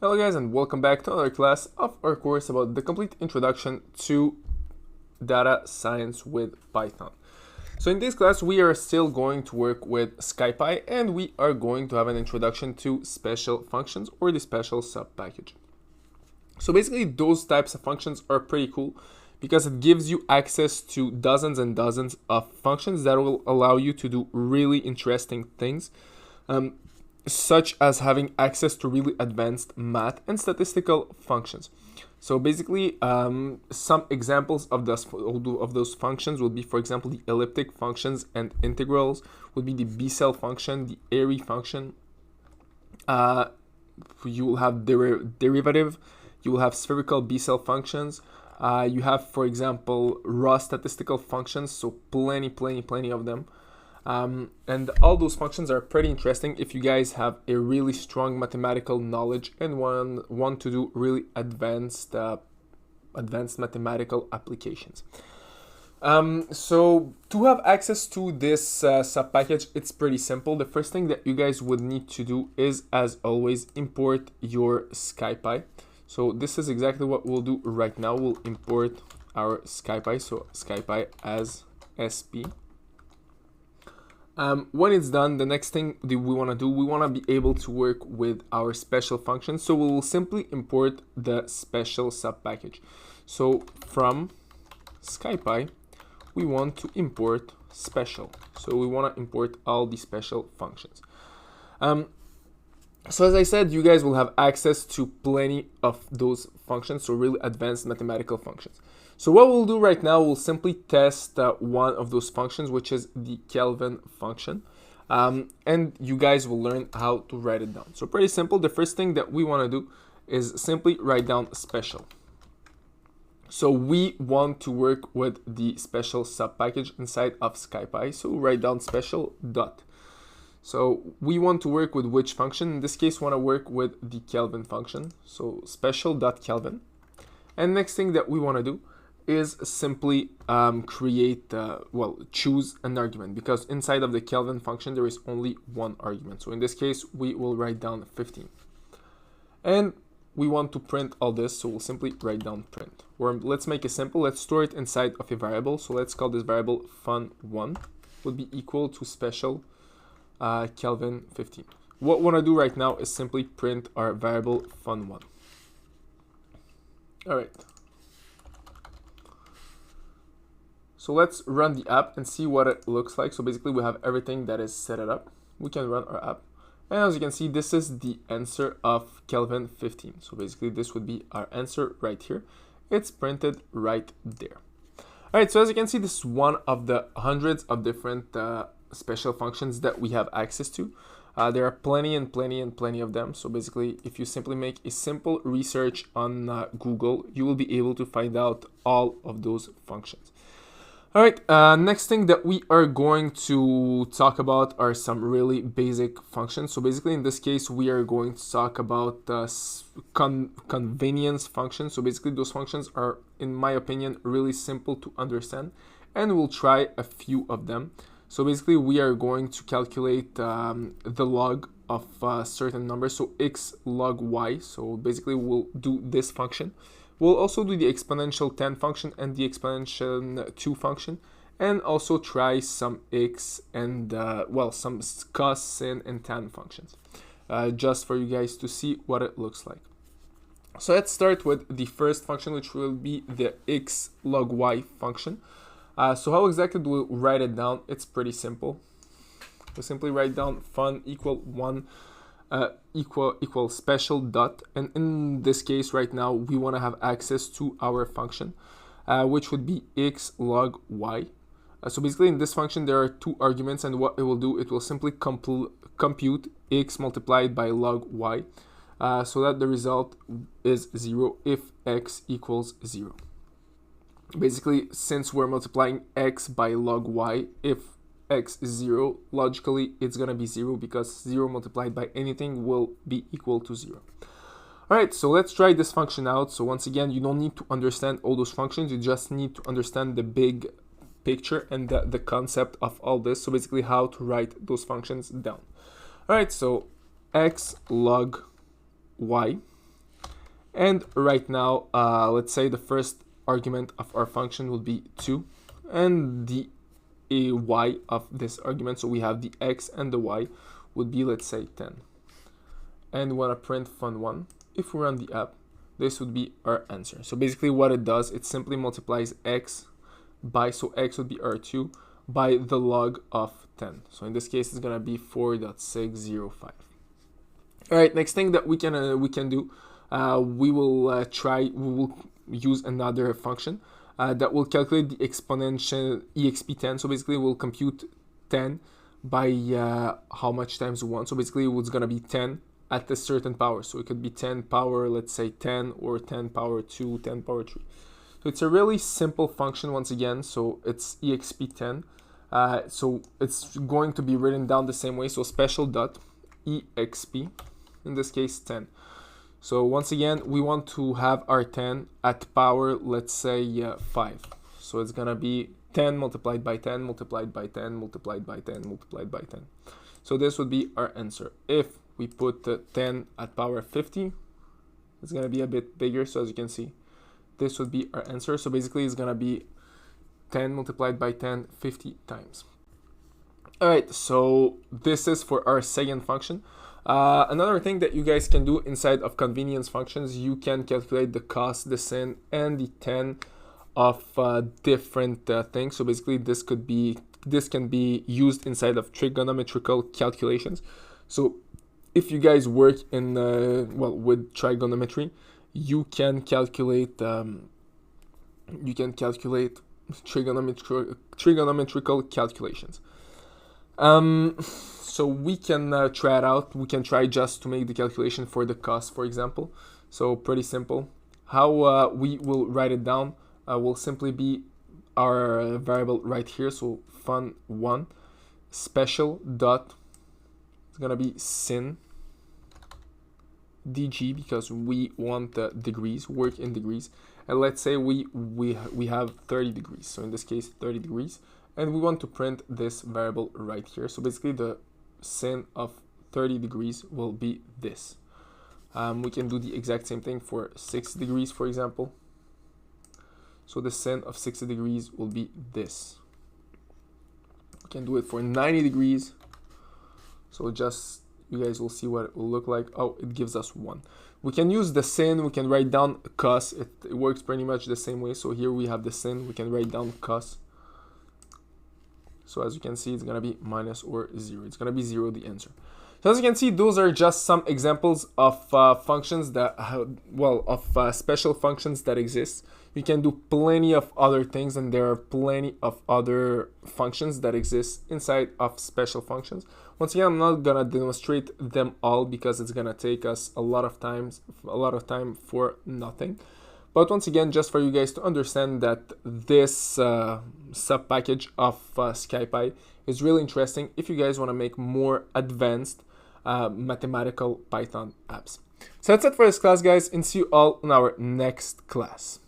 Hello guys, and welcome back to another class of our course about the complete introduction to data science with Python. So in this class we are still going to work with SciPy, and we are going to have an introduction to special functions or the special sub package. So basically those types of functions are pretty cool because it gives you access to dozens and dozens of functions that will allow you to do really interesting things. Such as having access to really advanced math and statistical functions. So basically, some examples of those functions would be, for example, the elliptic functions and integrals, would be the B-cell function, the Airy function. You will have derivative, you will have spherical B-cell functions. You have, for example, raw statistical functions, so plenty of them. And all those functions are pretty interesting if you guys have a really strong mathematical knowledge and want to do really advanced mathematical applications. So to have access to this sub package, it's pretty simple. The first thing that you guys would need to do is, as always, import your SciPy. So this is exactly what we'll do right now. We'll import our SciPy, so SciPy as SP. When it's done, the next thing that we want to do, we want to be able to work with our special functions. So we will simply import the special sub package. So from SciPy, we want to import special. So we want to import all the special functions. So as I said, you guys will have access to plenty of those functions, so really advanced mathematical functions. So what we'll do right now, we'll simply test one of those functions, which is the Kelvin function. And you guys will learn how to write it down. So pretty simple. The first thing that we want to do is simply write down special. So we want to work with the special sub package inside of SciPy. So write down special dot. So we want to work with which function? In this case, we want to work with the Kelvin function. So special dot Kelvin. And next thing that we want to do is simply choose an argument, because inside of the Kelvin function there is only one argument. So in this case we will write down 15, and we want to print all this, so we'll simply write down print. Or let's make it simple, let's store it inside of a variable. So let's call this variable fun1 would be equal to special Kelvin 15. What we want to do right now is simply print our variable fun1. All right. So let's run the app and see what it looks like. So basically we have everything that is set up. We can run our app. And as you can see, this is the answer of Kelvin 15. So basically this would be our answer right here. It's printed right there. All right, so as you can see, this is one of the hundreds of different special functions that we have access to. There are plenty of them. So basically, if you simply make a simple research on Google, you will be able to find out all of those functions. All right, next thing that we are going to talk about are some really basic functions. So basically in this case, we are going to talk about convenience functions. So basically those functions are, in my opinion, really simple to understand, and we'll try a few of them. So basically we are going to calculate the log of certain numbers, so x log y. So basically we'll do this function. We'll also do the exponential 10 function and the exponential 2 function, and also try some x and, some cos, sin, and tan functions, just for you guys to see what it looks like. So let's start with the first function, which will be the x log y function. So how exactly do we write it down? It's pretty simple. We simply write down fun equal 1 equal special dot, and in this case right now we want to have access to our function, which would be x log y. So basically in this function there are two arguments, and what it will do, it will simply compute x multiplied by log y, so that the result is 0 if x equals 0. Basically, since we're multiplying x by log y, if x is 0, logically it's gonna be 0, because 0 multiplied by anything will be equal to 0. All right, so let's try this function out. So once again, you don't need to understand all those functions, you just need to understand the big picture and the concept of all this. So basically how to write those functions down. All right, so x log y And right now, let's say the first argument of our function will be 2, and the y of this argument, so we have the x and the y, would be, let's say, 10. And we want to print fun1. If we run the app, this would be our answer. So basically what it does, it simply multiplies x by, so x would be r2, by the log of 10. So in this case, it's going to be 4.605. All right, next thing that we can do, we will use another function that will calculate the exponential exp10. So basically we'll compute 10 by how much times we want. So basically it's going to be 10 at a certain power. So it could be 10 power, let's say 10, or 10 power 2, 10 power 3. So it's a really simple function once again. So it's exp10. So it's going to be written down the same way. So special dot exp, in this case 10. So once again, we want to have our 10 at power, let's say 5. So it's gonna be 10 multiplied by 10 multiplied by 10 multiplied by 10 multiplied by 10. So this would be our answer. If we put 10 at power 50, it's gonna be a bit bigger. So as you can see, this would be our answer. So basically it's gonna be 10 multiplied by 10 50 times. All right, so this is for our second function. Another thing that you guys can do inside of convenience functions, you can calculate the cos, the sin, and the tan of different things. So basically this can be used inside of trigonometrical calculations. So if you guys work in with trigonometry, you can calculate trigonometrical calculations. So we can try it out. We can try just to make the calculation for the cos, for example. So pretty simple. How we will write it down will simply be our variable right here. So fun1 special dot, it's gonna be sin dg, because we want degrees, work in degrees, and let's say we have 30 degrees. So in this case 30 degrees, and we want to print this variable right here. So basically the sin of 30 degrees will be this. We can do the exact same thing for 60 degrees, for example. So the sin of 60 degrees will be this. We can do it for 90 degrees. So just, you guys will see what it will look like. Oh, it gives us 1. We can use the sin, we can write down cos. It works pretty much the same way. So here we have the sin, we can write down cos. So as you can see, it's going to be minus or 0. It's going to be 0, the answer. So as you can see, those are just some examples of functions that, special functions that exist. You can do plenty of other things, and there are plenty of other functions that exist inside of special functions. Once again, I'm not going to demonstrate them all because it's going to take us a lot of time for nothing. But once again, just for you guys to understand that this sub package of SciPy is really interesting if you guys want to make more advanced mathematical Python apps. So that's it for this class, guys, and see you all in our next class.